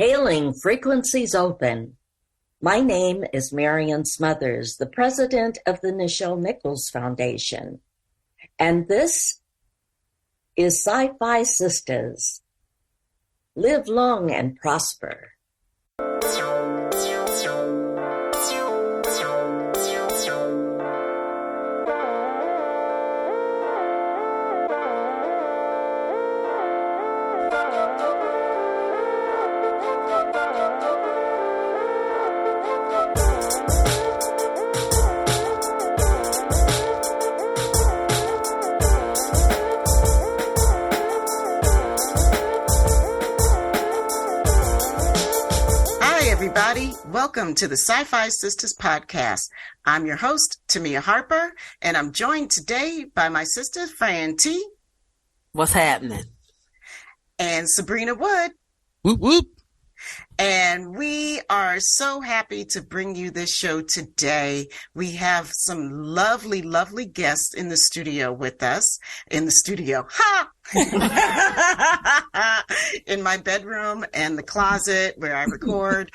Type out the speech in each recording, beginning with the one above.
Hailing Frequencies Open. My name is Marian Smothers, the president of the Nichelle Nichols Foundation. And this is Sci-Fi Sisters. Live long and prosper. Welcome to the Sci-Fi Sisters podcast. I'm your host, Tamia Harper, and I'm joined today by my sister, Fran T. What's happening? And Sabrina Wood. Whoop, whoop. And we are so happy to bring you this show today. We have some lovely, lovely guests in the studio with us. In the studio. Ha! In my bedroom and the closet where I record.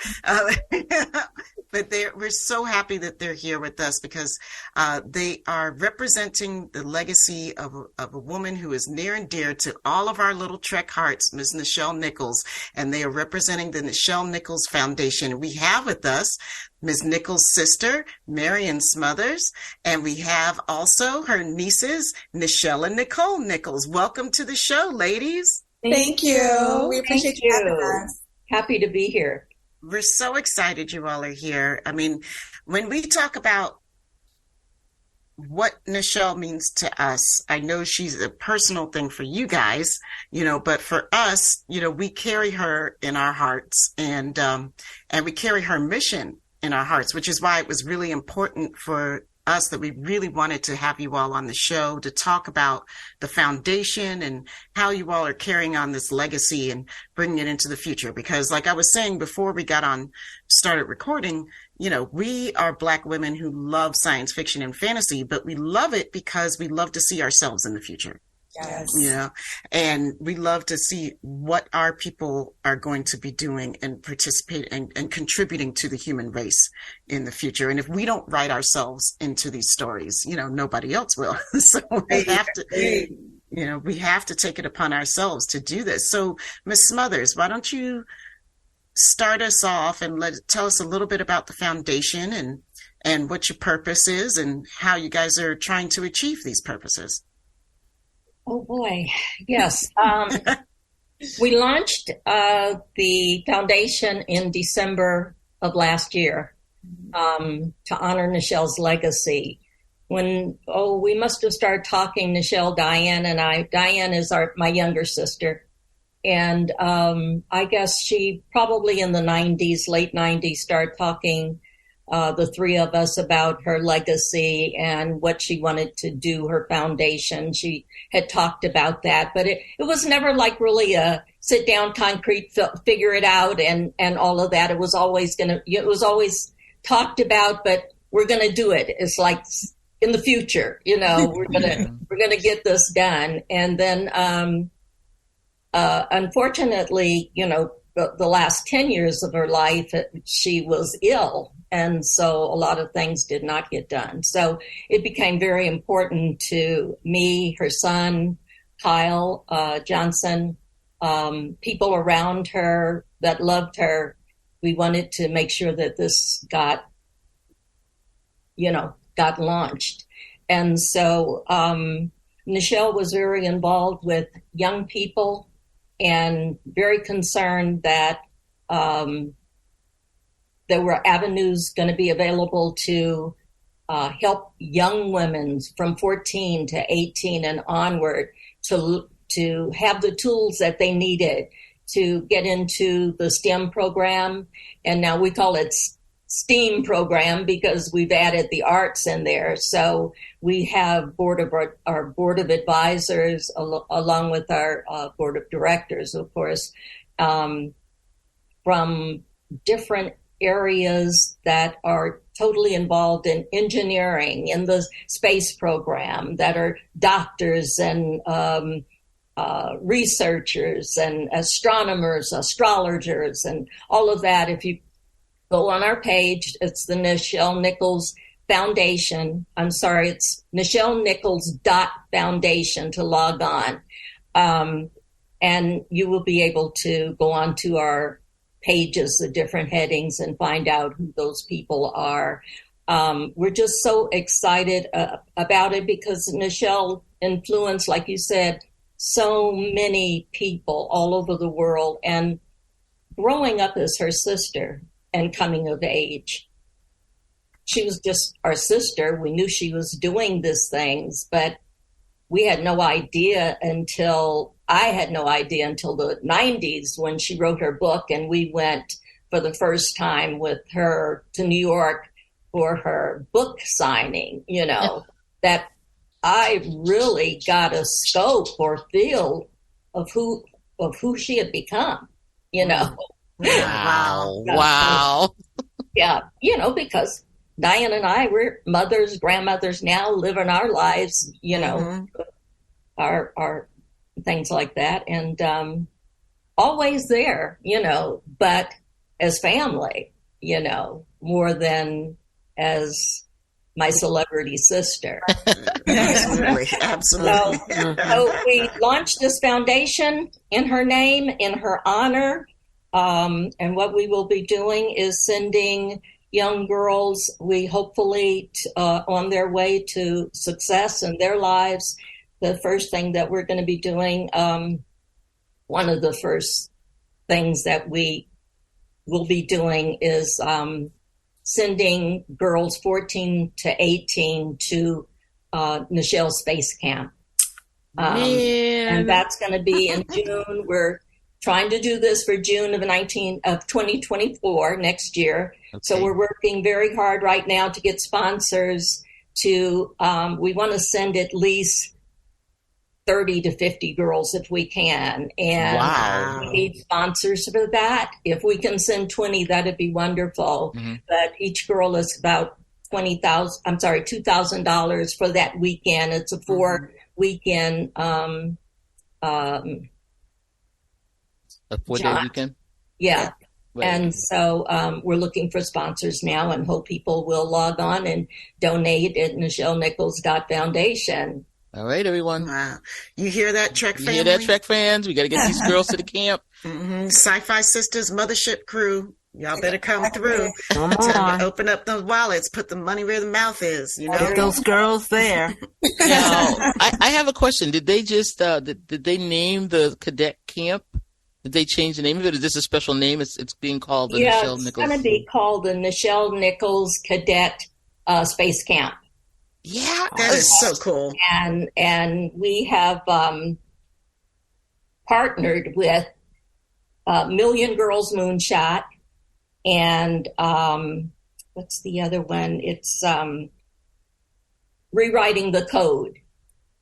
But we're so happy that they're here with us because they are representing the legacy of a woman who is near and dear to all of our little Trek hearts, Ms. Nichelle Nichols, and they are representing the Nichelle Nichols Foundation. We have with us Ms. Nichols' sister, Marian Smothers, and we have also her nieces, Nichelle and Nicole Nichols. Welcome to the show, ladies. Thank you. We appreciate you having us. Happy to be here. We're so excited you all are here. I mean, when we talk about what Nichelle means to us, I know she's a personal thing for you guys, but for us, we carry her in our hearts and we carry her mission in our hearts, which is why it was really important for us that we really wanted to have you all on the show to talk about the foundation and how you all are carrying on this legacy and bringing it into the future. Because like I was saying before we started recording, we are Black women who love science fiction and fantasy, but we love it because we love to see ourselves in the future. Yes. And we love to see what our people are going to be doing and participate and contributing to the human race in the future. And if we don't write ourselves into these stories, nobody else will. So we have to take it upon ourselves to do this. So Ms. Smothers, why don't you start us off and tell us a little bit about the foundation and what your purpose is and how you guys are trying to achieve these purposes. Oh boy, yes. We launched the foundation in December of last year to honor Nichelle's legacy. We must have started talking, Nichelle, Diane, and I. Diane is my younger sister. And I guess she probably in the late 90s, started talking the three of us about her legacy and what she wanted to do, her foundation. She had talked about that, but it was never like really a sit down, concrete, figure it out and all of that. It was always talked about, but we're going to do it. It's like in the future, we're going to get this done. And then, unfortunately, the last 10 years of her life, she was ill. And so a lot of things did not get done. So it became very important to me, her son, Kyle Johnson, people around her that loved her. We wanted to make sure that this got launched. And so Nichelle was very involved with young people and very concerned that there were avenues going to be available to help young women from 14 to 18 and onward to have the tools that they needed to get into the STEM program. And now we call it STEAM program because we've added the arts in there. So we have our board of advisors along with our board of directors, of course, from different areas that are totally involved in engineering, in the space program, that are doctors and researchers and astronomers, astrologers, and all of that. If you go on our page, it's the Nichelle Nichols Foundation. I'm sorry, it's Nichelle Nichols Foundation to log on. And you will be able to go on to our pages, the different headings, and find out who those people are. We're just so excited about it because Nichelle influenced, like you said, so many people all over the world. And growing up as her sister and coming of age, she was just our sister. We knew she was doing these things, but we had no idea I had no idea until the 90s when she wrote her book, and we went for the first time with her to New York for her book signing, that I really got a scope or feel of who she had become, Wow. Yeah, because Diane and I, we're mothers, grandmothers now, living our lives, our things like that. And always there, but as family, more than as my celebrity sister. Absolutely. Absolutely. So we launched this foundation in her name, in her honor. And what we will be doing is sending young girls, we hopefully on their way to success in their lives. The first thing that we're going to be doing, one of the first things that we will be doing is sending girls 14 to 18 to Nichelle Space Camp. And that's going to be in June. We're trying to do this for June of 2024, next year. Okay. So we're working very hard right now to get sponsors to, we want to send at least 30 to 50 girls if we can. And we need sponsors for that. If we can send 20, that'd be wonderful. Mm-hmm. But each girl is about $2,000 for that weekend. It's a 4-weekend, a 4-day weekend? Yeah. Right. And so we're looking for sponsors now and hope people will log on and donate at NichelleNichols.Foundation. All right, everyone. Wow. You hear that, Trek family? You hear that, Trek fans? We got to get these girls to the camp. Mm-hmm. Sci-Fi Sisters Mothership crew. Y'all better come through. Come on. Open up those wallets. Put the money where the mouth is. Get those girls there. Now, I have a question. Did they just did they name the cadet camp? Did they change the name of it? Is this a special name? It's being called the Nichelle Nichols. It's going to be called the Nichelle Nichols Cadet Space Camp. Yeah, that is so cool. And we have partnered with Million Girls Moonshot and what's the other one? It's Rewriting the Code.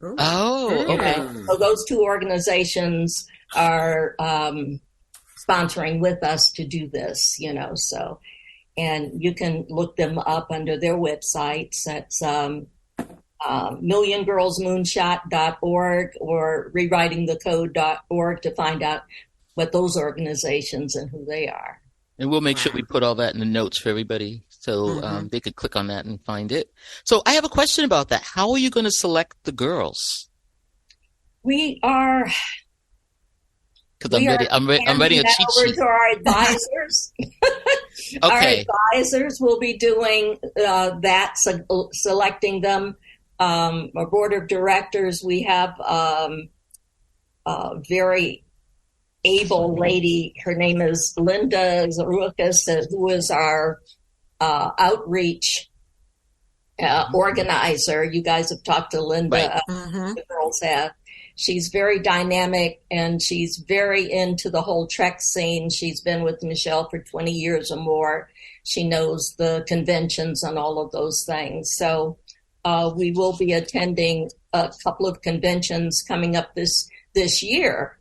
Oh, okay. So those two organizations are sponsoring with us to do this, so, and you can look them up under their websites. That's milliongirlsmoonshot.org or rewritingthecode.org to find out what those organizations and who they are. And we'll make sure we put all that in the notes for everybody so they could click on that and find it. So I have a question about that. How are you going to select the girls? We are... Because I'm ready a cheat sheet. Over to our advisors. Okay. Our advisors will be doing that, selecting them. Our board of directors, we have a very able lady. Her name is Linda Zarukas, who is our outreach organizer. You guys have talked to Linda. Right. The girls have. She's very dynamic and she's very into the whole Trek scene. She's been with Nichelle for 20 years or more. She knows the conventions and all of those things. So we will be attending a couple of conventions coming up this year,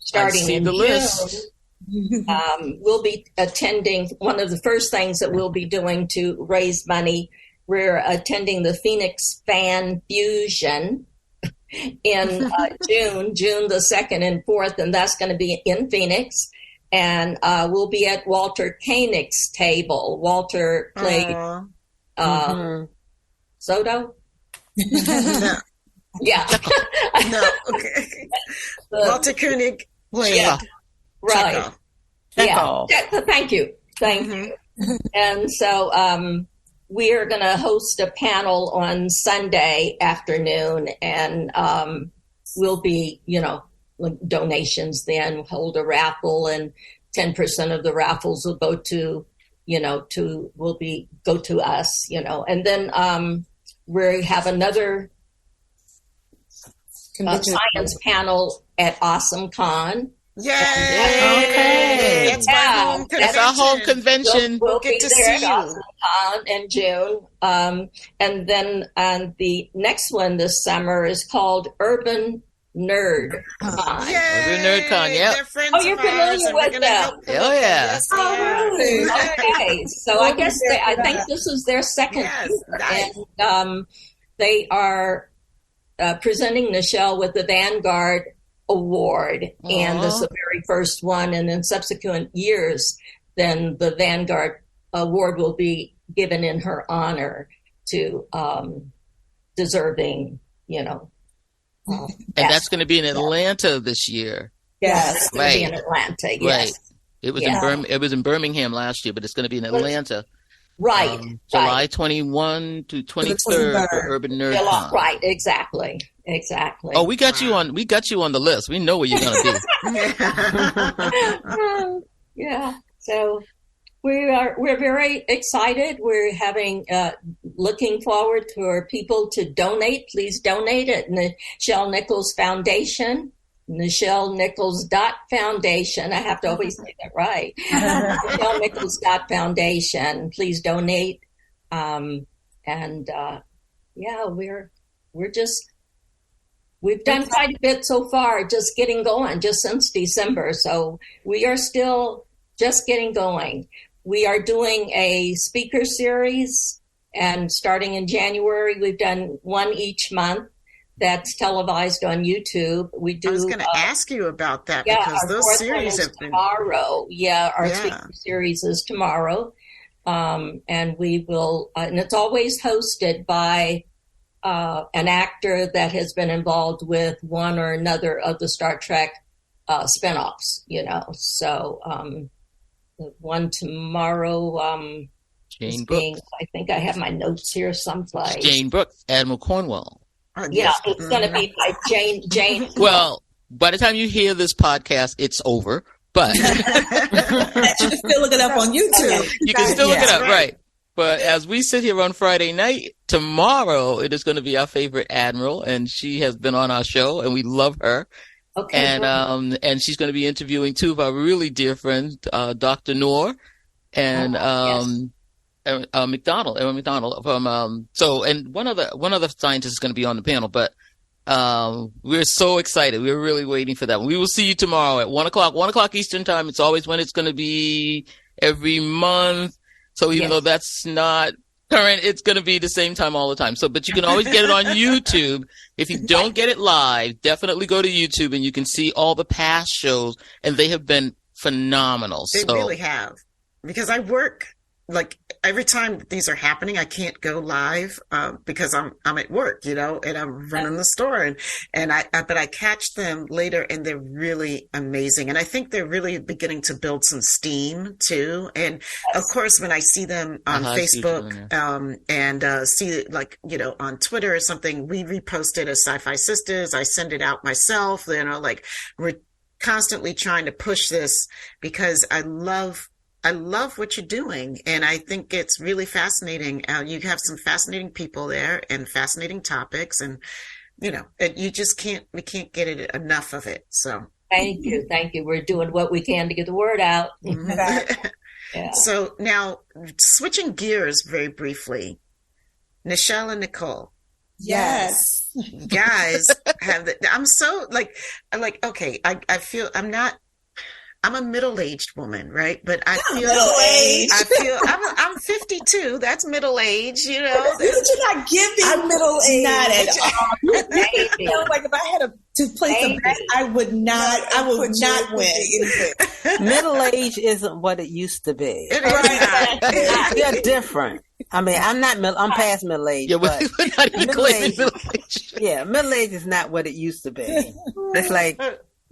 starting in June. We'll be attending one of the first things that we'll be doing to raise money. We're attending the Phoenix Fan Fusion. in June the 2nd and 4th, and that's going to be in Phoenix. And we'll be at Walter Koenig's table. Walter played Soto. No. Yeah. No. Okay. Walter Koenig played. Yeah. Right. Chekhov. Yeah. Thank you. Thank you. And so we're going to host a panel on Sunday afternoon, and we'll be, donations then, hold a raffle, and 10% of the raffles will go to, go to us, and then we have another science panel at Awesome Con. Yay! Okay. That's my home convention. That's our home convention. We'll get be to there see at you. Awesome Con in June. And then the next one this summer is called Urban Nerd Con. Yay! Urban Nerd Con, yep. They're friends Oh, you're of ours, familiar and we're with gonna them. help them Oh, with yeah. them. Yes, they are. Okay, so I guess I think this is their second Yes, year, nice. and they are presenting Nichelle with the Vanguard Award, and this is the very first one, and in subsequent years, then the Vanguard Award will be given in her honor to deserving, And that's going to be in Atlanta this year. Yes, it's going to be Right. in Atlanta. Yes, Right. It was Yeah. it was in Birmingham last year, but it's going to be in Atlanta. right, July right. 21 to 23rd for 23rd. Urban Nerd July- Con. right, exactly. Oh, we got you on the list. We know where you're going to be. Yeah, so we're very excited. We're having looking forward for people to donate. Please donate at Nichelle Nichols Foundation, Nichelle Nichols Foundation. I have to always say that right. Nichelle Nichols Foundation. Please donate. We've done quite a bit so far, just getting going, just since December. So we are still just getting going. We are doing a speaker series, and starting in January, we've done one each month that's televised on YouTube. We do. I was going to ask you about that Yeah, because our those fourth series one is have been. tomorrow. Yeah, our Yeah. speaker series is tomorrow. And we will, and it's always hosted by an actor that has been involved with one or another of the Star Trek spinoffs, So the one tomorrow Jane is Brooks. being, I think I have my notes here someplace. Jane Brooks, Admiral Cornwell. Oh, Yeah, yes. it's going to be by Jane. Well, by the time you hear this podcast, it's over. But You can still look it up on YouTube. you can still look it up, right. right? But as we sit here on Friday night, tomorrow it is going to be our favorite Admiral, and she has been on our show, and we love her. Okay. And she's going to be interviewing two of our really dear friends, Dr. Noor and Aaron McDonald from and one other scientist is going to be on the panel, but we're so excited. We're really waiting for that. We will see you tomorrow at 1:00 Eastern time. It's always when it's going to be every month. So even though that's not current, it's going to be the same time all the time. So, but you can always get it on YouTube. If you don't get it live, definitely go to YouTube and you can see all the past shows, and they have been phenomenal. They really have. Because I work, like, every time these are happening, I can't go live because I'm at work, and I'm running the store, but I catch them later, and they're really amazing. And I think they're really beginning to build some steam too. And of course, when I see them on Facebook and see like on Twitter or something, we repost it as Sci-Fi Sisters. I send it out myself. Like we're constantly trying to push this because I love what you're doing, and I think it's really fascinating. You have some fascinating people there and fascinating topics, and we can't get it enough of it. So thank you. We're doing what we can to get the word out. Yeah. So now, switching gears very briefly, Nichelle and Nicole. Yes. You guys have I'm so like okay. I feel I'm a middle-aged woman, right? But I feel middle-aged. I'm 52. That's middle age, you know. You're not giving middle age. Not at all. You know, like if I had to play some bets, I would not win. Middle age isn't what it used to be. They're different. I mean, I'm past middle age. Yeah, we're not even claiming middle age. Yeah, middle age is not what it used to be. It's like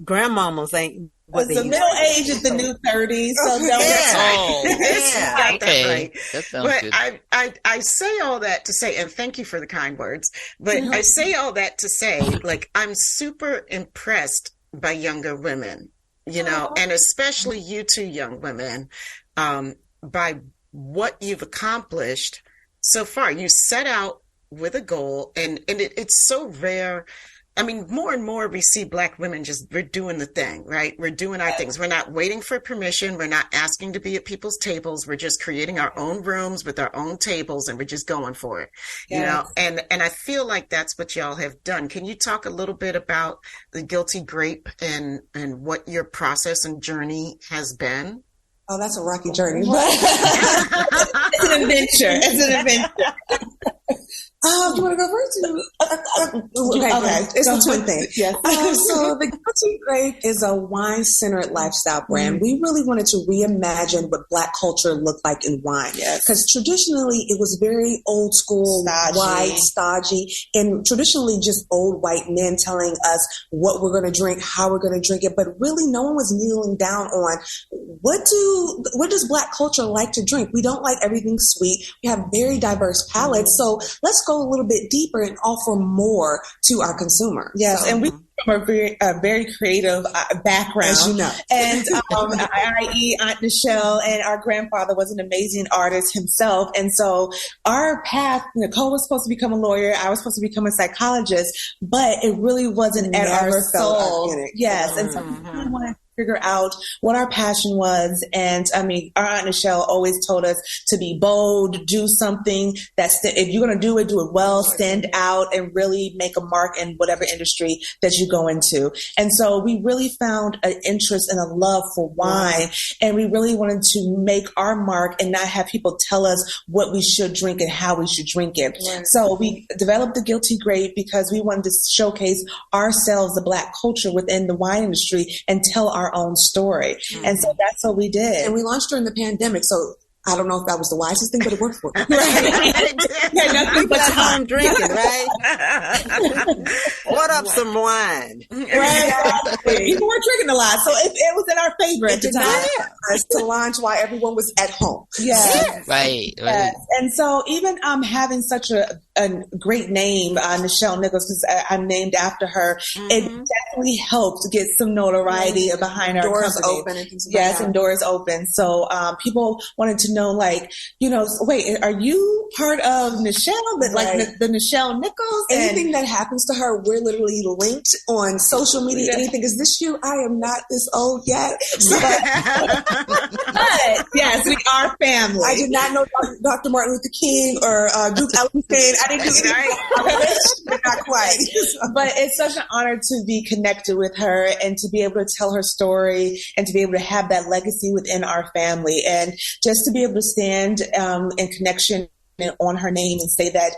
grandmamas ain't what they the used middle to be. age is the new 30s. So don't Got that right. That sounds but good. I say all that to say, and thank you for the kind words, but I say all that to say, like, I'm super impressed by younger women, you know, and especially you two young women, by what you've accomplished so far. You set out with a goal, and it's so rare. I mean, more and more we see Black women we're doing the thing, right? We're doing our things. We're not waiting for permission. We're not asking to be at people's tables. We're just creating our own rooms with our own tables, and we're just going for it, you know? And I feel like that's what y'all have done. Can you talk a little bit about the Guilty Grape and what your process and journey has been? Oh, that's a rocky journey. It's an adventure. Do you want to go first? Okay. It's a twin thing. Yes. So the Guilty Grape is a wine-centered lifestyle brand. We really wanted to reimagine what Black culture looked like in wine. Because traditionally, it was very old school, white, stodgy, and traditionally just old white men telling us what we're going to drink, how we're going to drink it. But really, no one was kneeling down on what does Black culture like to drink? We don't like everything sweet. We have very diverse palates. So let's go a little bit deeper and offer more to our consumer. Yes, and we from a very creative background, as you know. And i.e. Aunt Nichelle, and our grandfather was an amazing artist himself. And so our path, Nicole was supposed to become a lawyer. I was supposed to become a psychologist, but it really wasn't at our soul. Yes, and so we wanted to figure out what our passion was. And I mean, our Aunt Nichelle always told us to be bold, do something if you're going to do it well, stand out, and really make a mark in whatever industry that you go into. And so we really found an interest and a love for wine, and we really wanted to make our mark and not have people tell us what we should drink and how we should drink it. So we developed the Guilty Grape because we wanted to showcase ourselves, the Black culture within the wine industry, and tell our own story. And so that's what we did. And we launched during the pandemic. So I don't know if that was the wisest thing, but it worked for us. Nothing but home drinking, right? What up some wine? Right. People were drinking a lot, so it was in our favor at the time. To launch while everyone was at home. Yes. Right. Yes. And so even having such a great name, Nichelle Nichols, because I'm named after her, it definitely helped get some notoriety behind our doors company. Open and things like yes, that. And doors open. So people wanted to know, like, wait, are you part of Nichelle? Like the Nichelle Nichols? Anything that happens to her, we're literally linked on social media. Anything, is this you? I am not this old yet. But yes, we are family. I did not know Dr. Martin Luther King or Duke Ellington. I didn't do anything. Not quite. But it's such an honor to be connected with her and to be able to tell her story and to be able to have that legacy within our family, and just to be able to stand in connection on her name and say that,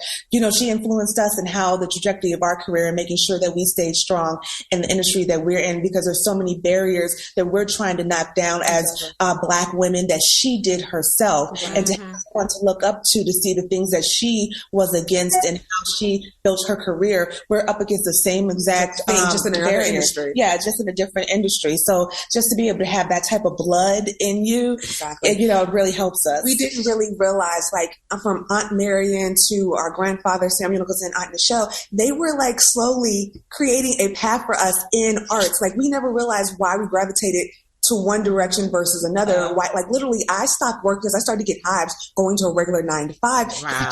she influenced us and how the trajectory of our career, and making sure that we stayed strong in the industry that we're in, because there's so many barriers that we're trying to knock down as Black women that she did herself, and to have someone to look up to see the things that she was against and how she built her career. We're up against the same exact thing, just in another industry. Yeah, just in a different industry. So just to be able to have that type of blood in you, it really helps us. We didn't really realize, like, from Aunt Marian to our grandfather Samuel Nichols and Aunt Nichelle, they were like slowly creating a path for us in arts. Like, we never realized why we gravitated to one direction versus another. Like, literally, I stopped work because I started to get hives going to a regular 9 to 5. Wow.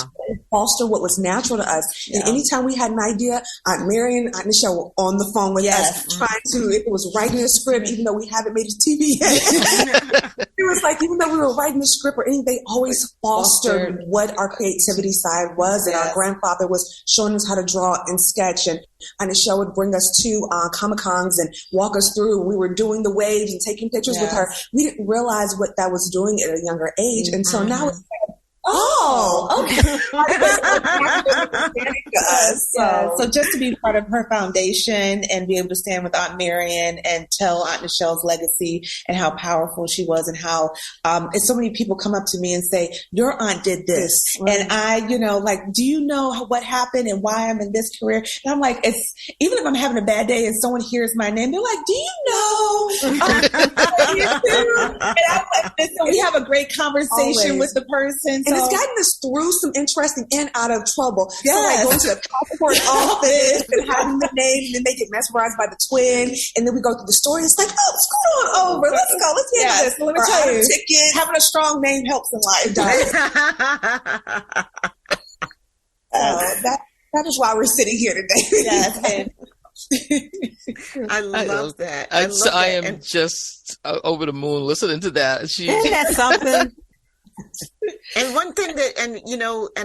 foster what was natural to us. Yeah. And anytime we had an idea, Aunt Marian, Aunt Nichelle were on the phone with us, trying to, if it was writing a script, even though we haven't made it to TV yet. It was like, even though we were writing the script or anything, they always fostered what our creativity side was. And our grandfather was showing us how to draw and sketch. And Aunt Nichelle would bring us to Comic-Cons and walk us through. We were doing the waves and taking pictures with her. We didn't realize what that was doing at a younger age. And so now it's like, okay. So just to be part of her foundation and be able to stand with Aunt Marian and tell Aunt Nichelle's legacy and how powerful she was, and how and so many people come up to me and say, your aunt did this. Right. And I, like, do you know what happened and why I'm in this career? And I'm like, it's, even if I'm having a bad day and someone hears my name, they're like, do you know? And I'm like, so we have a great conversation with the person. And it's gotten us through some interesting and out of trouble. Yes. So like going to the passport office and having the name, and then they get mesmerized by the twin, and then we go through the story. It's like, scoot on over. Let's go. Let's get this. Let me tell you, ticket. Having a strong name helps in life. That is why we're sitting here today. Yes. I love that. I am just over the moon listening to that. Isn't that something? And one thing that, and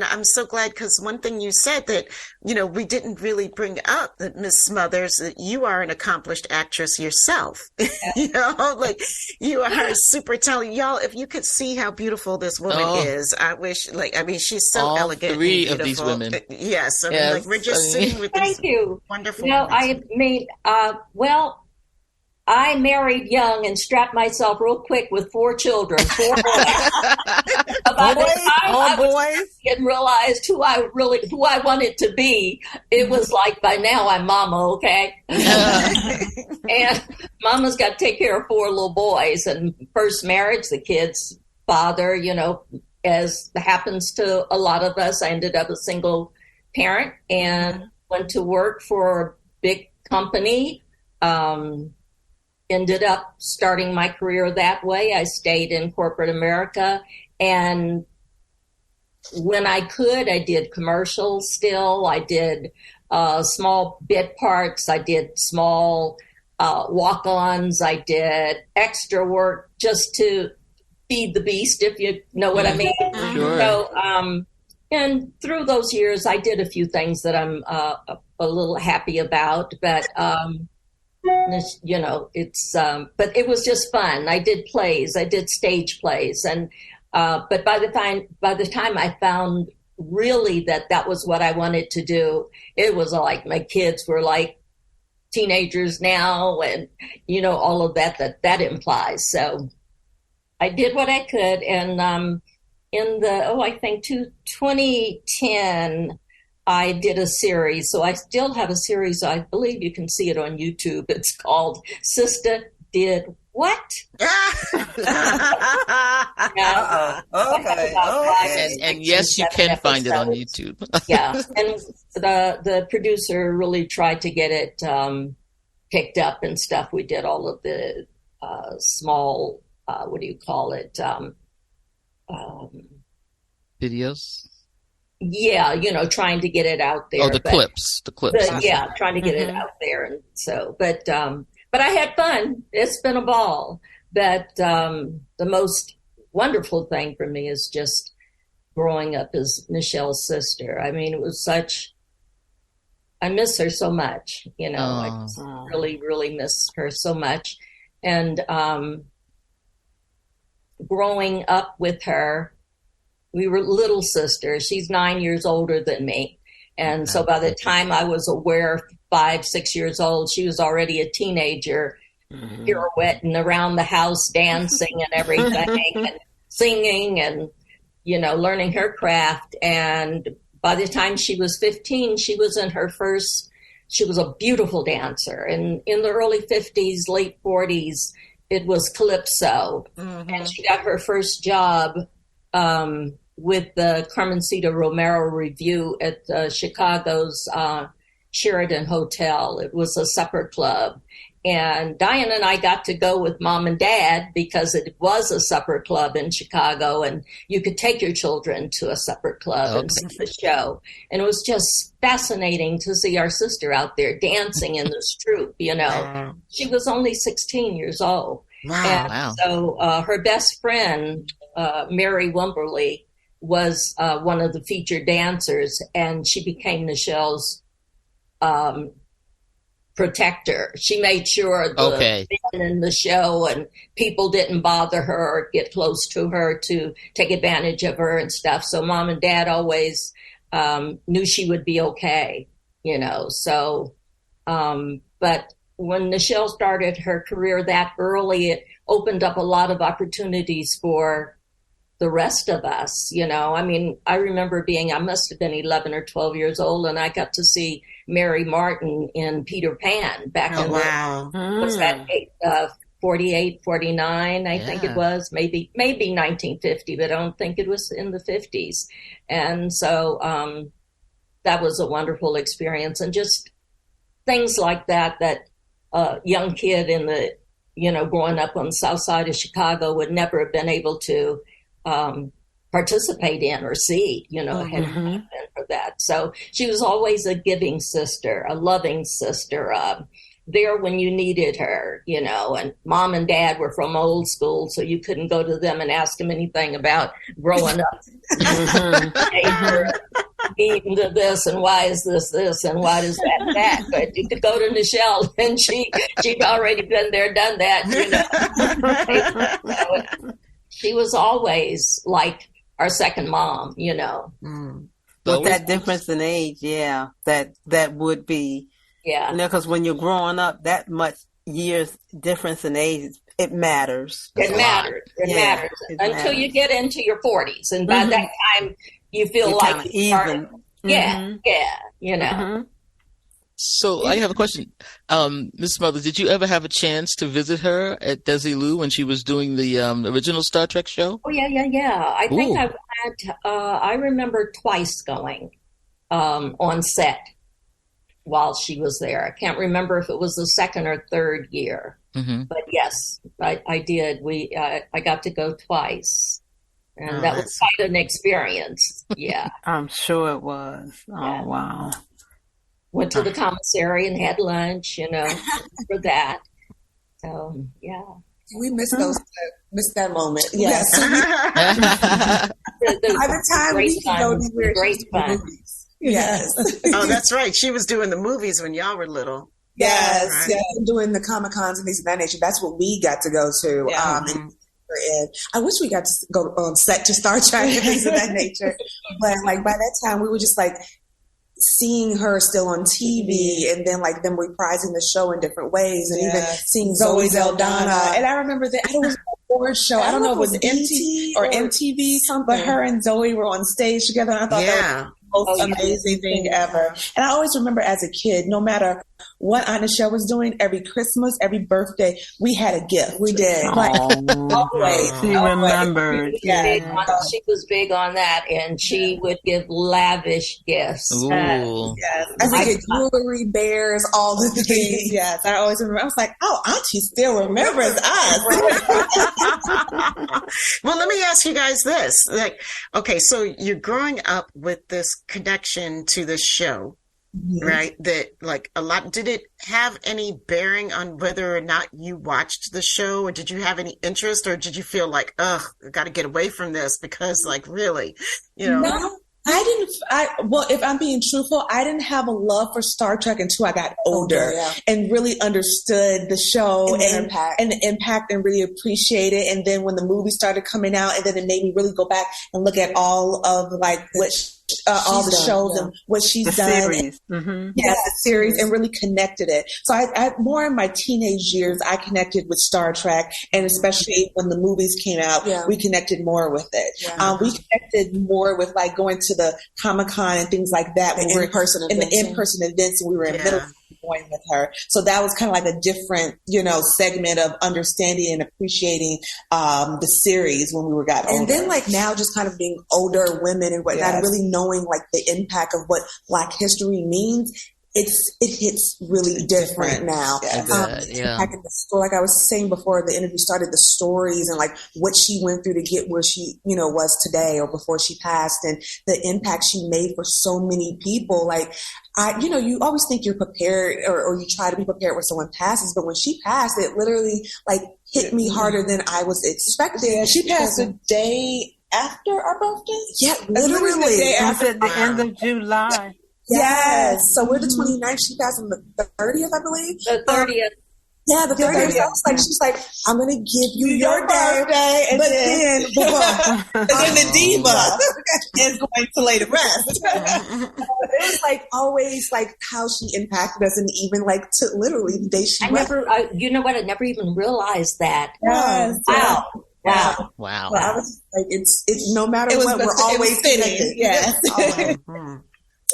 I'm so glad, because one thing you said that, we didn't really bring up, that Miss Smothers, that you are an accomplished actress yourself. Like, you are super talented. Y'all, if you could see how beautiful this woman is, I wish, she's so all elegant. Three of these women. Yes. We're just sitting with these wonderful women. I married young and strapped myself real quick with 4 children, 4 boys. By the time I didn't realize who I wanted to be, it was like, by now I'm mama, okay? And mama's got to take care of 4 little boys. And first marriage, the kid's father, as happens to a lot of us, I ended up a single parent and went to work for a big company. Ended up starting my career that way. I stayed in corporate America. And when I could, I did commercials still. I did small bit parts. I did small walk-ons. I did extra work just to feed the beast, if you know what I mean. Sure. So, and through those years, I did a few things that I'm a little happy about. But but it was just fun. I did plays, I did stage plays. And, but by the time I found really that was what I wanted to do, it was like my kids were like teenagers now, and, all of that implies. So I did what I could. And, I think 2010, I did a series. So I still have a series. I believe you can see it on YouTube. It's called Sister Did What? Okay. And yes, you can find it on YouTube. Yeah. And the producer really tried to get it picked up and stuff. We did all of the small, videos? Yeah, trying to get it out there. Oh, the clips. Trying to get it out there. And so, but I had fun. It's been a ball. But the most wonderful thing for me is just growing up as Nichelle's sister. I mean, it was I miss her so much, I just really, really miss her so much. And growing up with her, we were little sisters. She's 9 years older than me. And so by the time I was aware, 5, 6 years old, she was already a teenager, pirouetting around the house, dancing and everything, and singing and, learning her craft. And by the time she was 15, she was a beautiful dancer. And in the early 50s, late 40s, it was Calypso. And she got her first job with the Carmencita Romero Review at Chicago's Sheridan Hotel. It was a supper club. And Diane and I got to go with Mom and Dad because it was a supper club in Chicago, and you could take your children to a supper club and see the show. And it was just fascinating to see our sister out there dancing in this troupe, you know. Wow. She was only 16 years old. Wow. So her best friend, Mary Wimberly, was one of the featured dancers, and she became Nichelle's protector. She made sure the men in the show and people didn't bother her or get close to her to take advantage of her and stuff. So Mom and Dad always knew she would be okay, you know. So, but when Nichelle started her career that early, it opened up a lot of opportunities for the rest of us, you know. I mean, I remember I must have been 11 or 12 years old, and I got to see Mary Martin in Peter Pan back in was that 48, 49, I think it was, maybe 1950, but I don't think it was in the 50s. And so that was a wonderful experience. And just things like that a young kid in the, you know, growing up on the south side of Chicago would never have been able to participate in or see, you know, had it not been for that. So she was always a giving sister, a loving sister, there when you needed her, you know. And Mom and Dad were from old school, so you couldn't go to them and ask them anything about growing up. Eating to this, and why is this, and why is that? But you could go to Nichelle, and she'd already been there, done that, you know. She was always like our second mom, you know. With that difference in age, that would be, you know, because when you're growing up, that much years difference in age, it matters. It matters. It matters until you get into your 40s, and by that time you feel you're like even. You know. So I have a question. Miss Mother, did you ever have a chance to visit her at Desilu when she was doing the original Star Trek show? Oh, yeah. I think I remember twice going on set while she was there. I can't remember if it was the second or third year. But yes, I did. I got to go twice. And that was quite an experience. Yeah. I'm sure it was. Oh, wow. Went to the commissary and had lunch, you know, for that. So, yeah. We missed that moment. Yes. By the time we could go anywhere, great fun. Yes. Oh, that's right. She was doing the movies when y'all were little. Yes. Right. Yes. Doing the Comic-Cons and things of that nature. That's what we got to go to. And I wish we got to go on set to Star Trek and things of that nature. But like by that time, we were just like seeing her still on TV, and then like them reprising the show in different ways, and even seeing Zoe Saldana. And I remember that it was a award show. I don't know if it was MTV or MTV, but her and Zoe were on stage together, and I thought that was the most amazing thing ever. And I always remember as a kid, no matter what Aunt Nichelle was doing, every Christmas, every birthday, we had a gift. We did. Like, always. She remembered. She was big on that, and she would give lavish gifts. Yes. I think jewelry, bears, all the things. Yes. I always remember. I was like, oh, Auntie still remembers us. Well, let me ask you guys this. Like, okay, so you're growing up with this connection to the show. Right, that like a lot. Did it have any bearing on whether or not you watched the show, or did you have any interest, or did you feel like, ugh, I got to get away from this because, like, really, you know? No, I didn't. Well, if I'm being truthful, I didn't have a love for Star Trek until I got older and really understood the show and the impact and really appreciate it. And then when the movie started coming out, and then it made me really go back and look at all of like what. All the shows and what she's done. Series. The series, and really connected it. So I more in my teenage years, I connected with Star Trek, and especially when the movies came out, we connected more with it. We connected more with like going to the Comic-Con and things like that. When we were in the in-person events, and we were in middle school going with her. So that was kind of like a different, you know, segment of understanding and appreciating the series when we got older. And then like now just kind of being older women and whatnot, really knowing like the impact of what Black history means. it hits really different now. Back in the store, like I was saying before the interview started, the stories and like what she went through to get where she, was today or before she passed, and the impact she made for so many people. Like, you always think you're prepared or you try to be prepared when someone passes, but when she passed, it literally like hit me harder than I was expecting. Yeah, she passed the day after our birthday. Yeah, literally. The day after the end of July. Yes. So we're the 29th. She passed on the 30th, I believe. The 30th. Yeah, the 30th. I was like, she's like, I'm going to give you your birthday. And then the diva is going to lay the rest. It was like always like how she impacted us, and even like to literally the day she I never even realized that. Yes. Wow. Wow. Well, I was just like, it's no matter what, we're always fitting. Yes.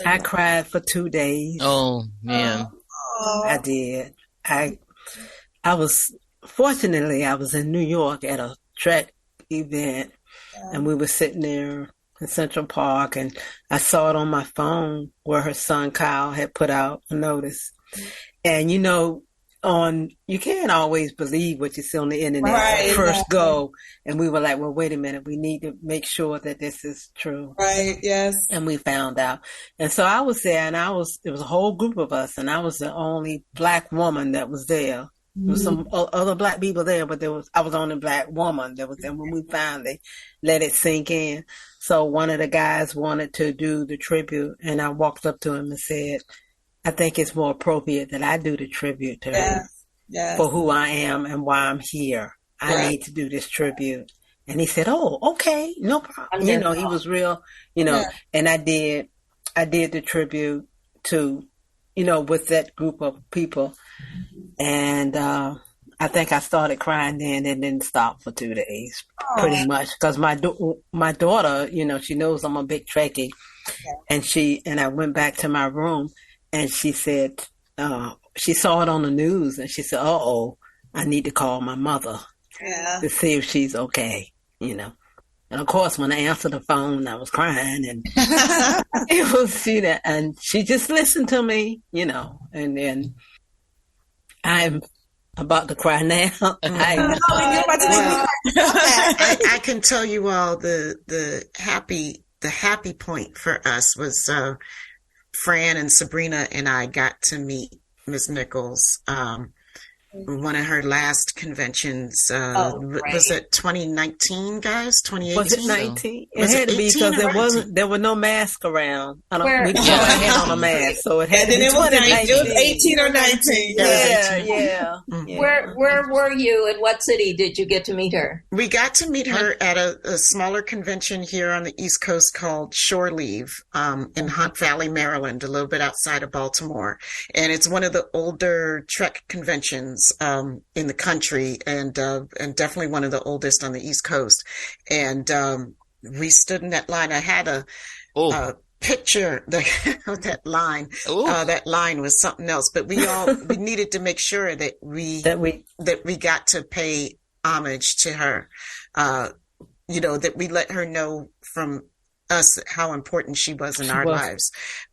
I cried for 2 days. Oh, man. I did. I was, fortunately, I was in New York at a track event, and we were sitting there in Central Park, and I saw it on my phone where her son Kyle had put out a notice. And you can't always believe what you see on the internet first go. And we were like, well, wait a minute, we need to make sure that this is true. Right, yes. And we found out. And so I was there, and it was a whole group of us, and I was the only Black woman that was there. There was some other Black people there, but I was the only Black woman that was there when we finally let it sink in. So one of the guys wanted to do the tribute, and I walked up to him and said, I think it's more appropriate that I do the tribute to her for who I am and why I'm here. I need to do this tribute. And he said, oh, okay, no problem. He was real, and I did the tribute to, with that group of people. And I think I started crying then and didn't stop for 2 days, pretty much. Because my daughter, she knows I'm a big Trekkie. And I went back to my room. And she said, she saw it on the news, and she said, uh-oh, I need to call my mother to see if she's okay, And of course, when I answered the phone, I was crying, and it was, and she just listened to me, and then I'm about to cry now. I can tell you all the happy point for us was, Fran and Sabrina and I got to meet Ms. Nichols. One of her last conventions, was it 2019, guys? 2018? Was it 19? It had to be because there were no masks around. We had on a mask, so it had to be 2019. It was 18 or 19. Yeah. Mm-hmm. Where were you? In what city did you get to meet her? We got to meet her at a smaller convention here on the East Coast called Shore Leave in Hunt Valley, Maryland, a little bit outside of Baltimore. And it's one of the older Trek conventions in the country, and definitely one of the oldest on the East Coast. And we stood in that line. I had a picture of that line. That line was something else. But we needed to make sure that we got to pay homage to her. That we let her know from us how important she was in our lives.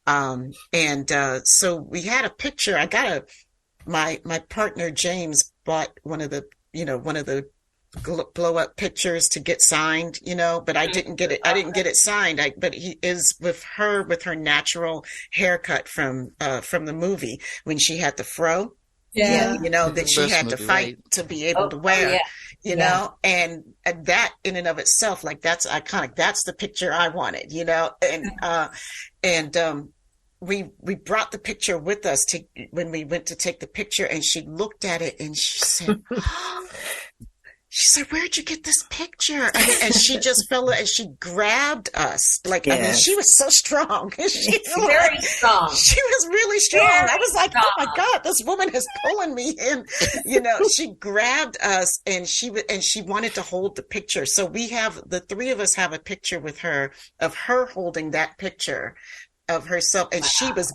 So we had a picture. I got my partner James bought one of the blow up pictures to get signed, but I didn't get it signed. But he is with her natural haircut from the movie when she had the fro. That she had to fight to be able to wear, and that in and of itself, like, that's iconic. That's the picture I wanted, we brought the picture with us when we went to take the picture, and she looked at it and she said, where'd you get this picture? And she just fell and she grabbed us. Like, yes. She was so strong. Very strong. She was really strong. I was like, oh my God, this woman is pulling me in. She grabbed us and she wanted to hold the picture. So the three of us have a picture with her, of her holding that picture of herself, and she was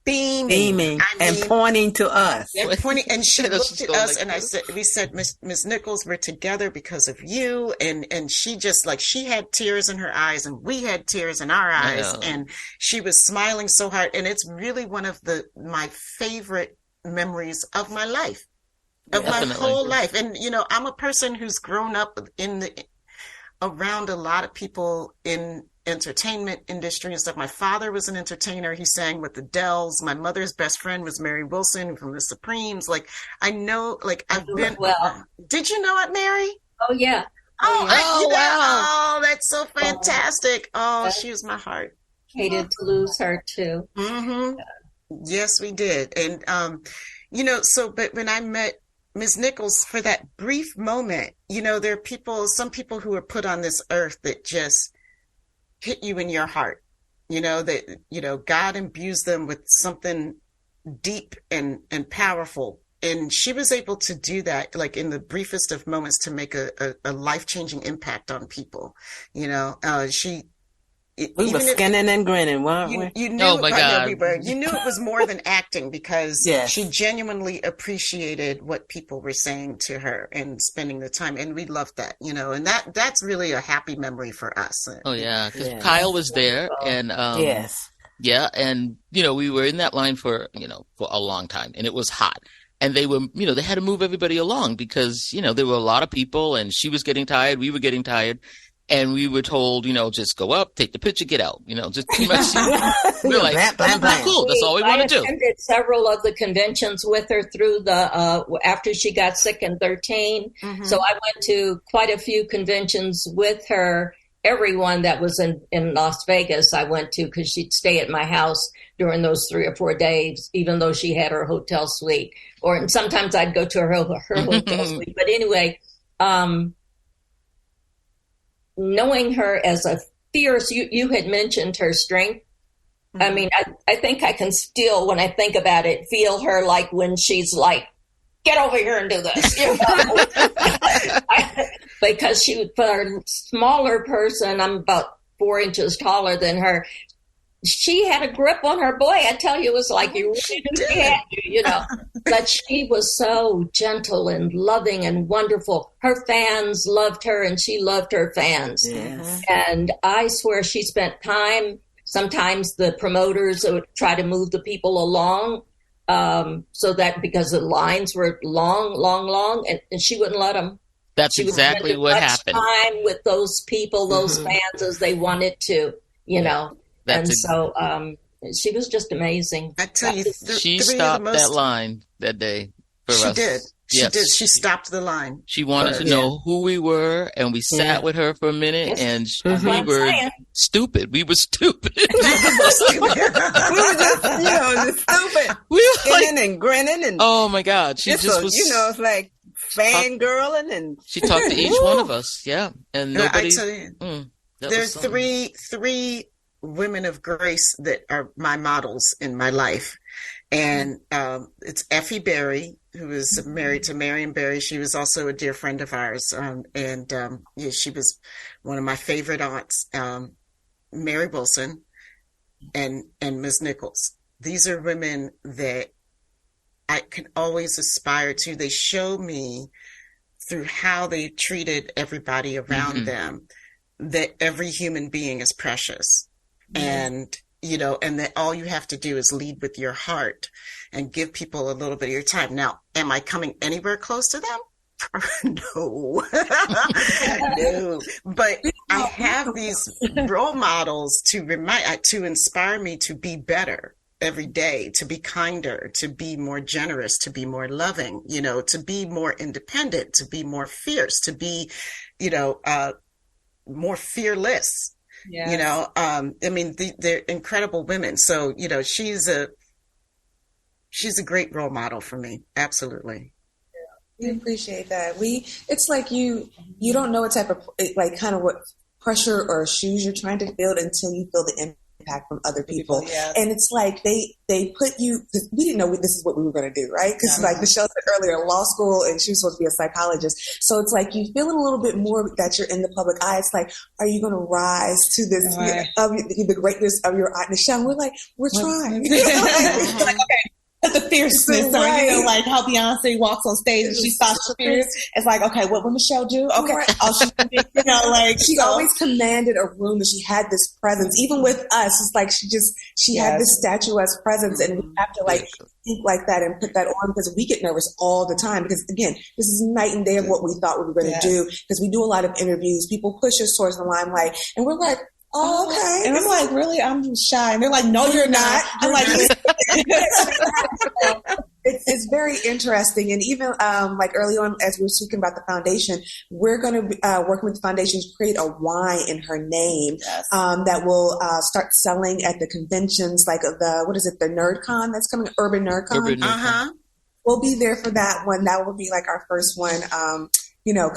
beaming. And pointing to us. And pointing, and she looked at us, and we said, Miss Nichols, we're together because of you. And she just, like, she had tears in her eyes, and we had tears in our eyes, and she was smiling so hard. And it's really one of my favorite memories of my life, of my whole life. And, you know, I'm a person who's grown up around a lot of people in entertainment industry and stuff. My father was an entertainer. He sang with the Dells. My mother's best friend was Mary Wilson from the Supremes. Like, I know, like, I've been, did you know it, Mary? Oh, yeah. Oh, that's so fantastic. She was my heart. Hated to lose her too. Mm-hmm. Yes, we did. And, you know, but when I met Ms. Nichols, for that brief moment, you know, there are some people who are put on this earth that just hit you in your heart, you know, that, you know, God imbues them with something deep and powerful. And she was able to do that, like, in the briefest of moments, to make a life-changing impact on people. You know, we were skinning and grinning, weren't we? You knew, oh my God. We were. You knew it was more than acting, because she genuinely appreciated what people were saying to her and spending the time. And we loved that, you know, and that's really a happy memory for us. Oh, yeah. Because Kyle was there, and yeah. And, you know, we were in that line for a long time, and it was hot. And they were, you know, they had to move everybody along because, you know, there were a lot of people, and she was getting tired. We were getting tired. And we were told, you know, just go up, take the picture, get out. You know, just too much. We're like, cool. That's all we want to do. I attended several of the conventions with her through after she got sick in 13. Mm-hmm. So I went to quite a few conventions with her. Everyone that was in Las Vegas, I went to, because she'd stay at my house during those 3 or 4 days, even though she had her hotel suite. And sometimes I'd go to her hotel suite. But anyway, knowing her as a fierce, you had mentioned her strength. Mm-hmm. I mean, I think I can still, when I think about it, feel her, like, when she's like, get over here and do this. You know? Because for a smaller person, I'm about 4 inches taller than her. She had a grip on her boy. I tell you, it was like, you really didn't had you know. But she was so gentle and loving and wonderful. Her fans loved her, and she loved her fans. Yes. And I swear she spent time. Sometimes the promoters would try to move the people along, so that, because the lines were long, and she wouldn't let them. That's exactly what happened. Time with those people, those fans, as they wanted to, you know. So she was just amazing. I tell you, she stopped that line that day for us. She did. She did. She stopped the line. She wanted to know who we were, and we sat with her for a minute, and we were stupid. We were stupid. We were just, you know, stupid. We were skinning and grinning, and oh my God, she just was. You know, it's like fangirling, and she talked to each one of us. Yeah, and nobody. I tell you, there's three women of grace that are my models in my life. And it's Effie Berry, who is married to Marian Berry. She was also a dear friend of ours. She was one of my favorite aunts. Mary Wilson and Ms. Nichols. These are women that I can always aspire to. They show me, through how they treated everybody around them, that every human being is precious. And, you know, and that all you have to do is lead with your heart and give people a little bit of your time. Now, am I coming anywhere close to them? No. No. But I have these role models to inspire me to be better every day, to be kinder, to be more generous, to be more loving, you know, to be more independent, to be more fierce, to be, you know, more fearless. Yes. You know, I mean, they're incredible women. So, you know, she's a great role model for me. Absolutely. We appreciate that. It's like you don't know what type of, like, kind of what pressure or shoes you're trying to build until you feel the impact from other people. And it's like they put you, we didn't know this is what we were going to do, right? Because like Nichelle said earlier, law school, and she was supposed to be a psychologist. So it's like you feeling a little bit more that you're in the public eye. It's like, are you going to rise to this, of the greatness of your Aunt Nichelle? We're like, we're trying. Like, okay. The fierceness, or you know, like how Beyonce walks on stage and she stops the fierce. It's like, okay, what will Nichelle do? Okay, you know, like she always commanded a room, and she had this presence. Even with us, it's like she had this statuesque presence, and we have to like think like that and put that on, because we get nervous all the time. Because again, this is night and day of what we thought we were going to do. Because we do a lot of interviews, people push us towards the limelight, and we're like, oh, okay. And I'm like, really? I'm shy. And they're like, no, you're not. I'm like, it's very interesting. And even like early on, as we were speaking about the foundation, we're going to be working with the foundation to create a wine in her name that will start selling at the conventions, like the NerdCon that's coming, Urban NerdCon. We'll be there for that one. That will be like our first one.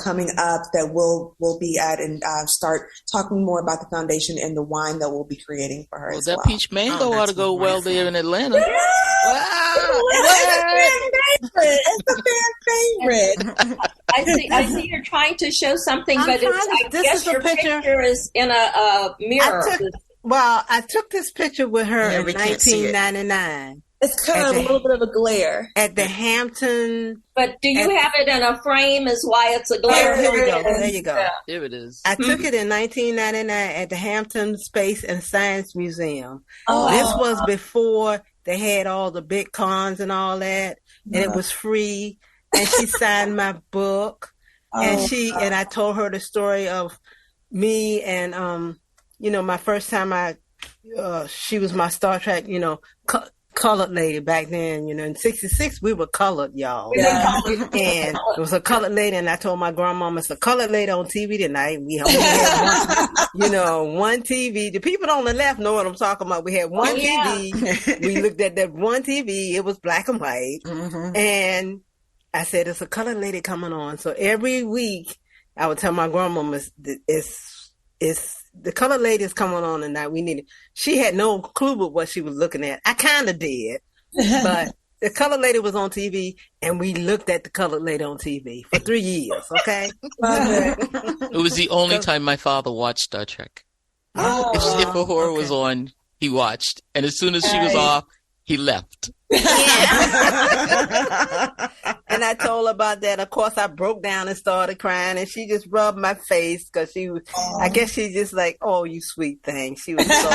Coming up, that we'll be at, and start talking more about the foundation and the wine that we'll be creating for her. Well, that peach mango ought to go well there in Atlanta. Wow. It's a fan favorite. I see you're trying to show something, but I guess your picture is in a mirror. I took this picture with her in 1999. It's kind of a little bit of a glare. At the Hampton. But do you have it in a frame is why it's a glare? Here we go. There you go. Here it is. I took it in 1999 at the Hampton Space and Science Museum. This was before they had all the big cons and all that. And it was free. And she signed my book. And I told her the story of me and, my first time she was my Star Trek, colored lady back then, in 66 we were colored, y'all. And it was a colored lady, and I told my grandmama, it's a colored lady on TV tonight. We only had one TV. The people on the left know what I'm talking about. We had one TV. We looked at that one TV. It was black and white. And I said, it's a colored lady coming on. So every week I would tell my grandmama, it's the colored lady is coming on tonight. We need it. She had no clue what she was looking at. I kind of did, but the colored lady was on TV, and we looked at the colored lady on TV for 3 years. Okay, it was the only time my father watched Star Trek. If a horror was on, he watched, and as soon as she was off, he left. And I told her about that. Of course, I broke down and started crying, and she just rubbed my face because she was, I guess she just like, oh, you sweet thing. She was so,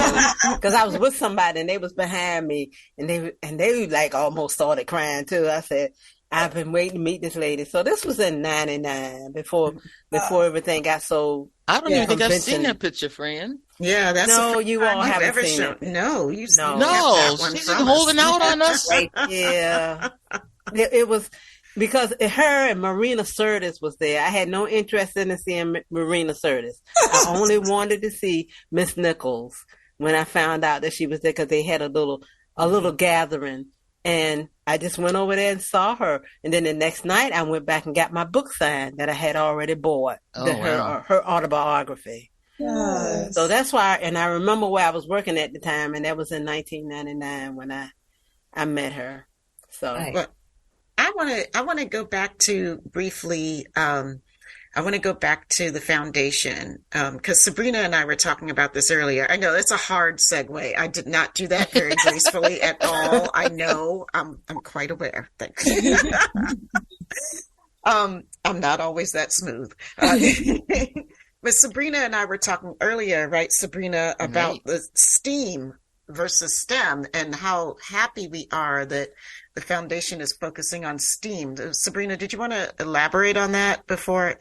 because I was with somebody and they was behind me, and they like almost started crying too. I said, I've been waiting to meet this lady. So this was in 99 before everything got so. I don't even think I've seen that picture, Fran. Yeah, that's you all haven't seen it. No, she's holding out on us. Yeah, it was because her and Marina Sirtis was there. I had no interest in seeing Marina Sirtis. I only wanted to see Miss Nichols when I found out that she was there, because they had a little gathering, and I just went over there and saw her. And then the next night, I went back and got my book signed that I had already bought, her autobiography. Yes. So that's why, and I remember where I was working at the time, and that was in 1999 when I met her. So, but I want to go back to briefly. I want to go back to the foundation because Sabrina and I were talking about this earlier. I know it's a hard segue. I did not do that very gracefully at all. I know. I'm quite aware. Thanks. I'm not always that smooth. But Sabrina and I were talking earlier, right, Sabrina, about the STEAM versus STEM and how happy we are that the foundation is focusing on STEAM. Sabrina, did you want to elaborate on that before?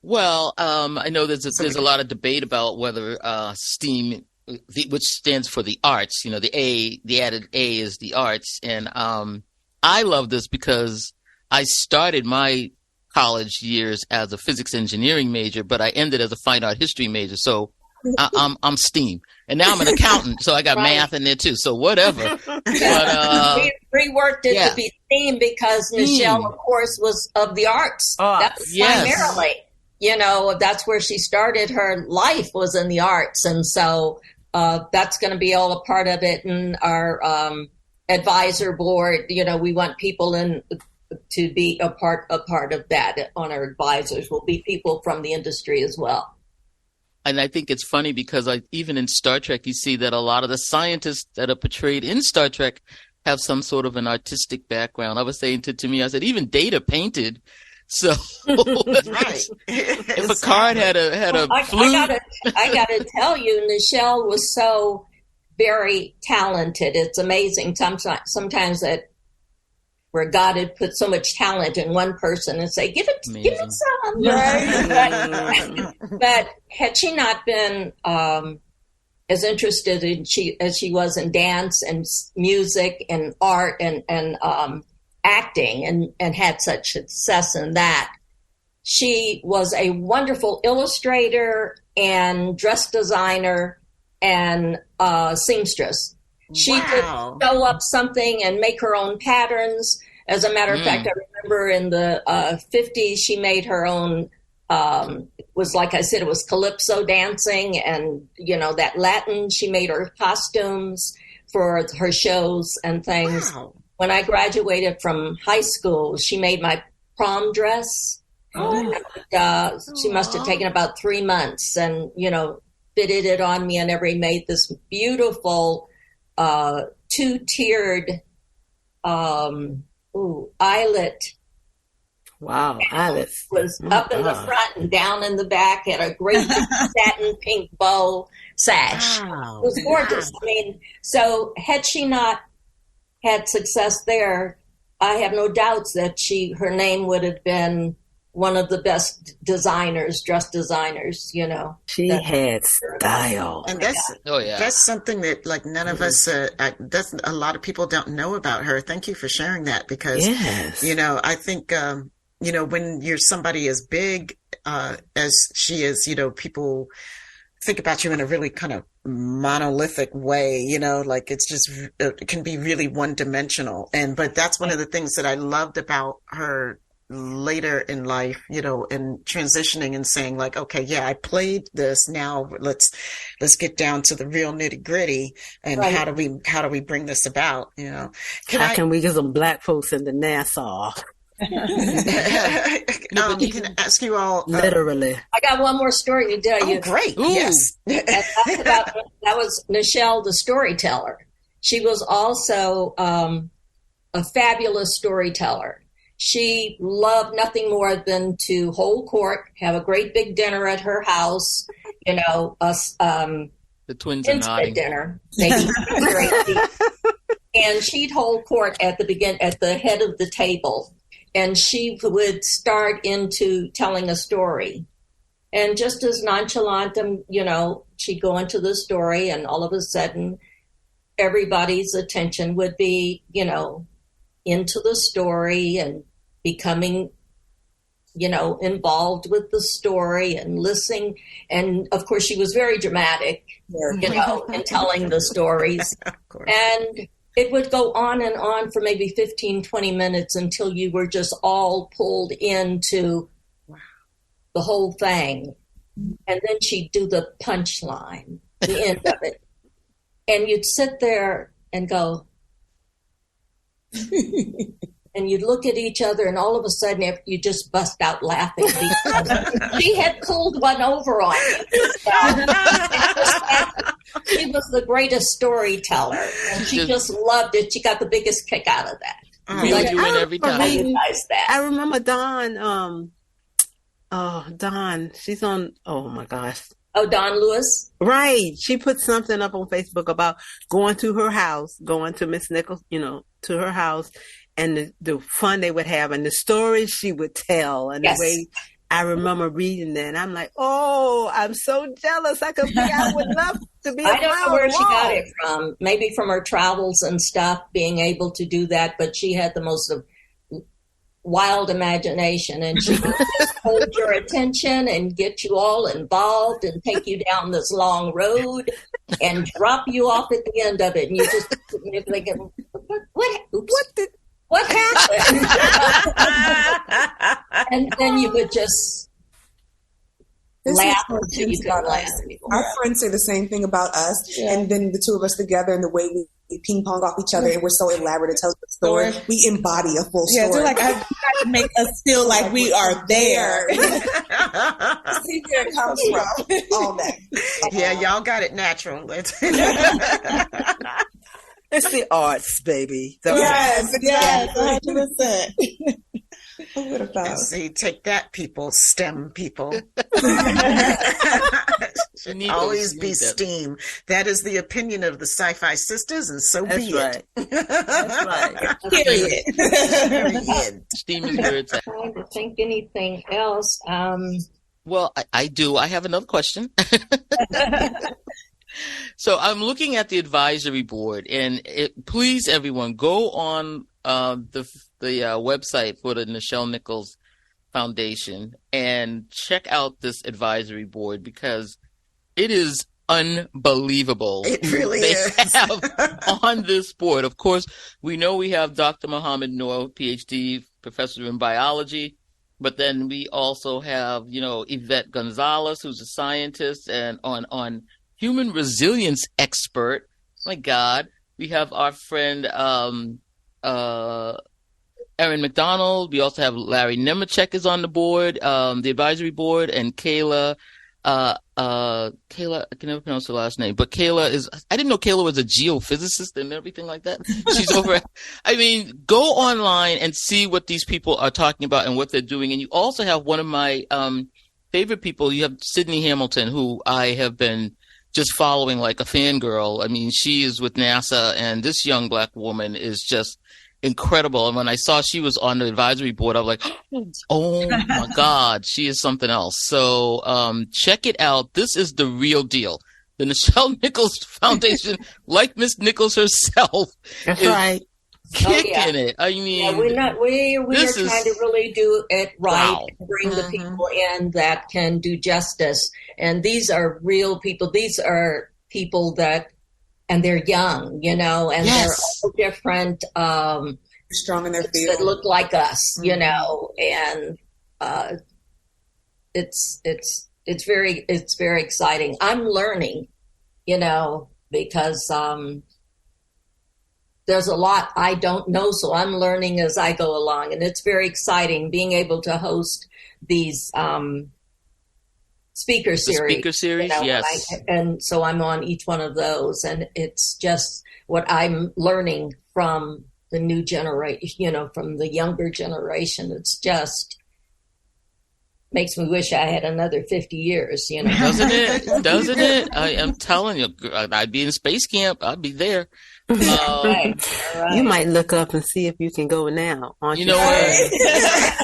Well, I know there's a lot of debate about whether STEAM, which stands for the arts, the added A is the arts. And I love this because I started my college years as a physics engineering major, but I ended as a fine art history major. So I'm STEAM, and now I'm an accountant, so I got math in there too. So whatever. But, we reworked it to be STEAM because Nichelle, of course, was of the arts. That's primarily, that's where she started her life, was in the arts, and so that's going to be all a part of it. And our advisor board, we want people in to be a part of that. On our advisors will be people from the industry as well. And I think it's funny because even in Star Trek, you see that a lot of the scientists that are portrayed in Star Trek have some sort of an artistic background. I was saying to me, I said, even Data painted. So right. If Picard had a flute. I gotta tell you, Nichelle was so very talented. It's amazing sometimes that where God had put so much talent in one person and say, give it some. Right? But had she not been as interested as she was in dance and music and art and acting and had such success in that, she was a wonderful illustrator and dress designer and seamstress. She could sew up something and make her own patterns. As a matter of fact, I remember in the 50s, she made her own, was like I said, it was calypso dancing and, that Latin. She made her costumes for her shows and things. Wow. When I graduated from high school, she made my prom dress. Oh. And, she must have taken about 3 months and, fitted it on me and made this beautiful two-tiered eyelet. Wow, eyelets. Was up in the front and down in the back, had a great satin pink bow sash. Wow. It was gorgeous. Wow. I mean, so had she not had success there, I have no doubts that her name would have been one of the best designers, dress designers, She had style. And that's something that like none of us, that's a lot of people don't know about her. Thank you for sharing that because, I think, when you're somebody as big as she is, people think about you in a really kind of monolithic way, like it can be really one dimensional. But that's one of the things that I loved about her later in life, and transitioning and saying like, okay, yeah, I played this. Now let's get down to the real nitty gritty and how do we bring this about? Can we get some black folks into Nassau? Can ask you all literally. I got one more story to tell you. Oh, great! Ooh. Yes, that was Nichelle, the storyteller. She was also a fabulous storyteller. She loved nothing more than to hold court, have a great big dinner at her house. The twins are nodding. Dinner, maybe, and she'd hold court at the head of the table. And she would start into telling a story. And just as nonchalant, she'd go into the story and all of a sudden everybody's attention would be, into the story and becoming, involved with the story and listening. And of course she was very dramatic, in telling the stories. And it would go on and on for maybe 15, 20 minutes until you were just all pulled into the whole thing. And then she'd do the punchline, the end of it. And you'd sit there and go, and you'd look at each other and all of a sudden you just bust out laughing. She had pulled one over on you. She was the greatest storyteller, and she just loved it. She got the biggest kick out of that. You win every time. I remember Dawn. Dawn. She's on. Oh my gosh. Oh, Dawn Lewis. Right. She put something up on Facebook about going to her house, going to Miss Nichols, to her house, and the fun they would have, and the stories she would tell, and the way. I remember reading that, and I'm like, oh, I'm so jealous. I would love to be. I don't know where she got it from. Maybe from her travels and stuff, being able to do that. But she had the most wild imagination, and she would just hold your attention and get you all involved and take you down this long road and drop you off at the end of it. And you're thinking, what happened? And then you would just laugh until you couldn't laugh anymore. Our friends say the same thing about us, and then the two of us together and the way we ping pong off each other, and we're so elaborate to tell the story. We embody a full story. Yeah, so like I try to make us feel like we are there. See where it comes from all day. Yeah, y'all got it natural. It's the arts, baby. Yes, 100%. Who would have thought? See, take that, people, STEM people. Should always be STEAM. That is the opinion of the Sci-Fi Sisters, and so be it. That's right. Period. STEAM is where it's at. I'm trying to think anything else. Well, I do. I have another question. So I'm looking at the advisory board, and please, everyone, go on the website for the Nichelle Nichols Foundation and check out this advisory board because it is unbelievable. It really is. Have on this board. Of course, we know we have Dr. Muhammad Noor, PhD, professor in biology, but then we also have, Yvette Gonzalez, who's a scientist and on human resilience expert. My God, we have our friend Erin McDonald. We also have Larry Nemechek is on the board, the advisory board, and Kayla, I can never pronounce her last name, but I didn't know Kayla was a geophysicist and everything like that. She's over, go online and see what these people are talking about and what they're doing. And you also have one of my, favorite people. You have Sydney Hamilton, who I have been just following like a fangirl. She is with NASA, and this young Black woman is just incredible. And when I saw she was on the advisory board, I was like, oh my God, she is something else. So check it out. This is the real deal. The Nichelle Nichols Foundation, like Miss Nichols herself, that's right, kicking it. We're trying to really do it right, wow. And bring the people in that can do justice. And these are real people. These are people and they're young, and they're all different, strong in their field, that look like us, and it's very exciting. I'm learning, because there's a lot I don't know, so I'm learning as I go along, and it's very exciting being able to host these speaker series, yes. And so I'm on each one of those, and it's just what I'm learning from the new generation, from the younger generation. It's just makes me wish I had another 50 years, Doesn't it? I am telling you, I'd be in space camp. I'd be there. Right. You might look up and see if you can go now. You know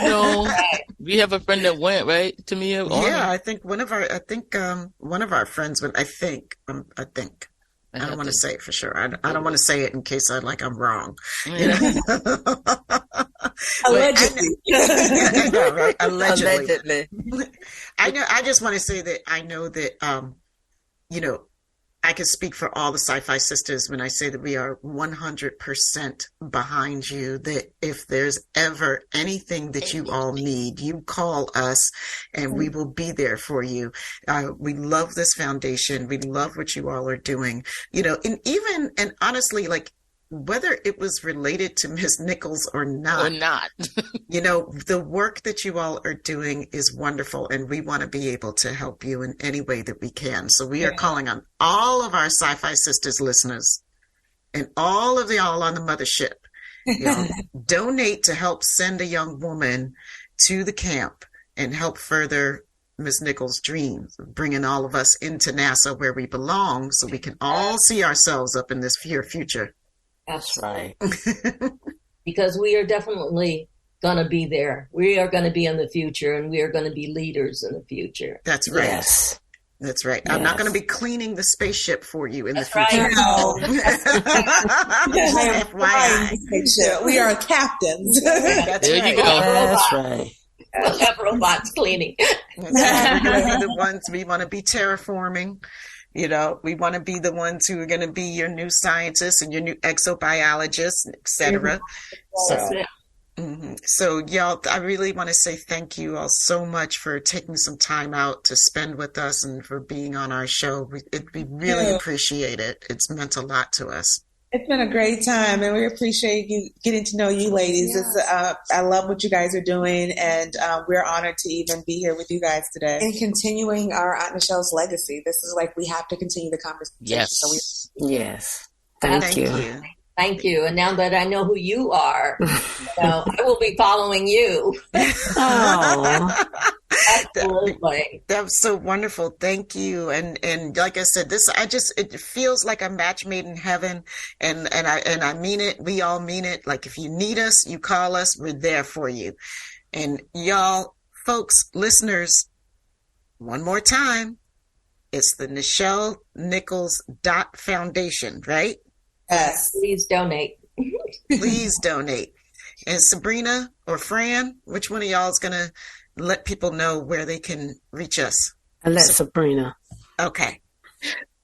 what? We have a friend that went, right, Tamia? Yeah, I think one of our friends went. I think. I don't want to say it for sure. I don't want to say it in case I'm wrong. Allegedly. I know, right? Allegedly. I know. I just want to say that I know that, I can speak for all the Sci-Fi Sisters when I say that we are 100% behind you, that if there's ever anything that you all need, you call us and we will be there for you. We love this foundation. We love what you all are doing, and honestly, like, whether it was related to Ms. Nichols or not, the work that you all are doing is wonderful, and we want to be able to help you in any way that we can. So we are calling on all of our Sci-Fi Sisters listeners and all of y'all on the mothership, donate to help send a young woman to the camp and help further Ms. Nichols' dreams of bringing all of us into NASA where we belong, so we can all see ourselves up in this future. That's right. Because we are definitely going to be there. We are going to be in the future, and we are going to be leaders in the future. That's right. Yes. That's right. Yes. I'm not going to be cleaning the spaceship for you in the future. Right. No. FYI. We are captains. That's there right. you go. That's right. We'll have robots cleaning. We're going to be the ones we want to be terraforming. We want to be the ones who are going to be your new scientists and your new exobiologists, etc. So So, y'all, I really want to say thank you all so much for taking some time out to spend with us and for being on our show. We really appreciate it. It's meant a lot to us. It's been a great time, and we appreciate you getting to know you ladies. Yeah. I love what you guys are doing, and we're honored to even be here with you guys today. And continuing our Aunt Nichelle's legacy. This is like, we have to continue the conversation. Yes. Yes. Thank you. Thank you. And now that I know who you are, I will be following you. Oh, absolutely. That was so wonderful. Thank you. And like I said, it feels like a match made in heaven. And I mean it. We all mean it. Like, if you need us, you call us, we're there for you. And y'all, folks, listeners, one more time, it's the Nichelle Nichols Foundation, right? Yes. Please donate. Please donate. And Sabrina or Fran, which one of y'all is going to let people know where they can reach us? I let Sabrina. Okay.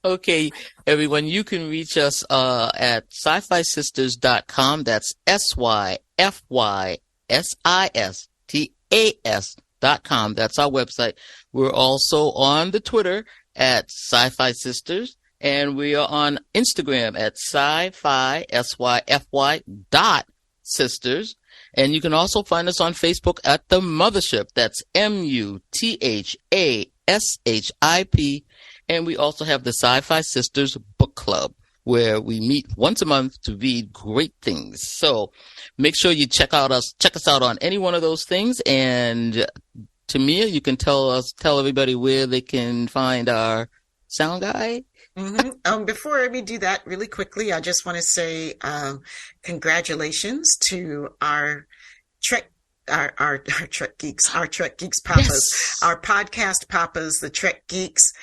Okay, everyone, you can reach us at sci-fisisters.com. That's SYFYSISTAS.com. That's our website. We're also on the Twitter at Sci-Fi Sisters. And we are on Instagram at sci-fi, SYFY .sisters. And you can also find us on Facebook at The Mothership. That's MUTHASHIP. And we also have the Sci-Fi Sisters Book Club, where we meet once a month to read great things. So make sure you check us out on any one of those things. And Tamia, you can tell everybody where they can find our sound guy. Before we do that, really quickly, I just want to say congratulations to our Trek Geeks Papas, yes. Our podcast Papas, the Trek Geeks,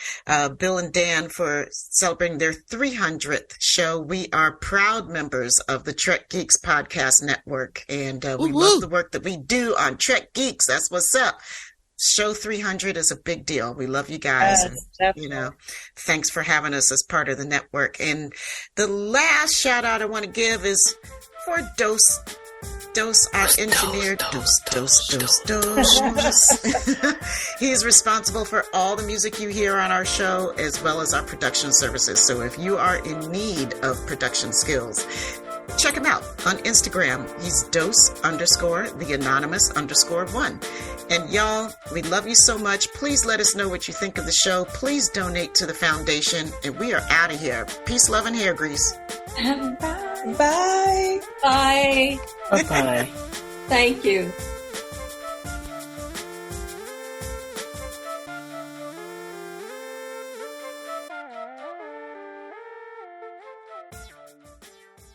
Bill and Dan, for celebrating their 300th show. We are proud members of the Trek Geeks Podcast Network, and we love the work that we do on Trek Geeks. That's what's up. Show 300 is a big deal. We love you guys. Yes, and, thanks for having us as part of the network. And the last shout out I want to give is for Dose, our engineer. Dose. He is responsible for all the music you hear on our show, as well as our production services. So if you are in need of production skills, check him out on Instagram. He's Dose_the_anonymous_1. And y'all, we love you so much. Please let us know what you think of the show. Please donate to the foundation. And we are out of here. Peace, love, and hair grease. Bye. Bye. Bye. Bye-bye. Thank you.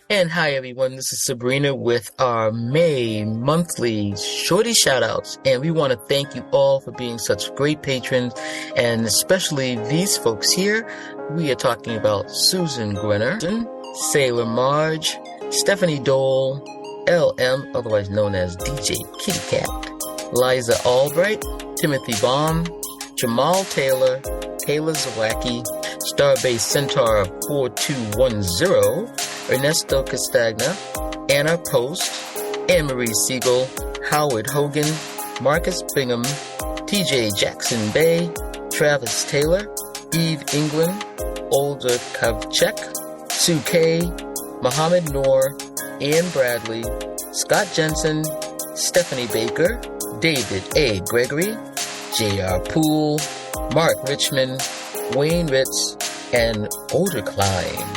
And hi, everyone. This is Sabrina with our May monthly shorty shout-outs. And we want to thank you all for being such great patrons, and especially these folks here. We are talking about Susan Grenner, Sailor Marge, Stephanie Dole, LM, otherwise known as DJ Kitty Cat, Liza Albright, Timothy Baum, Jamal Taylor, Kayla Zawacki, Starbase Centaur 4210, Ernesto Castagna, Anna Post, Anne-Marie Siegel, Howard Hogan, Marcus Bingham, TJ Jackson Bay, Travis Taylor, Eve England, Olga Kavchek, Sue Kay, Mohammed Noor, Ann Bradley, Scott Jensen, Stephanie Baker, David A. Gregory, J.R. Poole, Mark Richmond, Wayne Ritz, and Older Klein.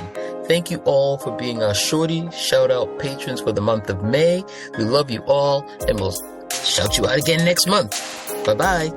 Thank you all for being our shorty shout-out patrons for the month of May. We love you all, and we'll shout you out again next month. Bye-bye.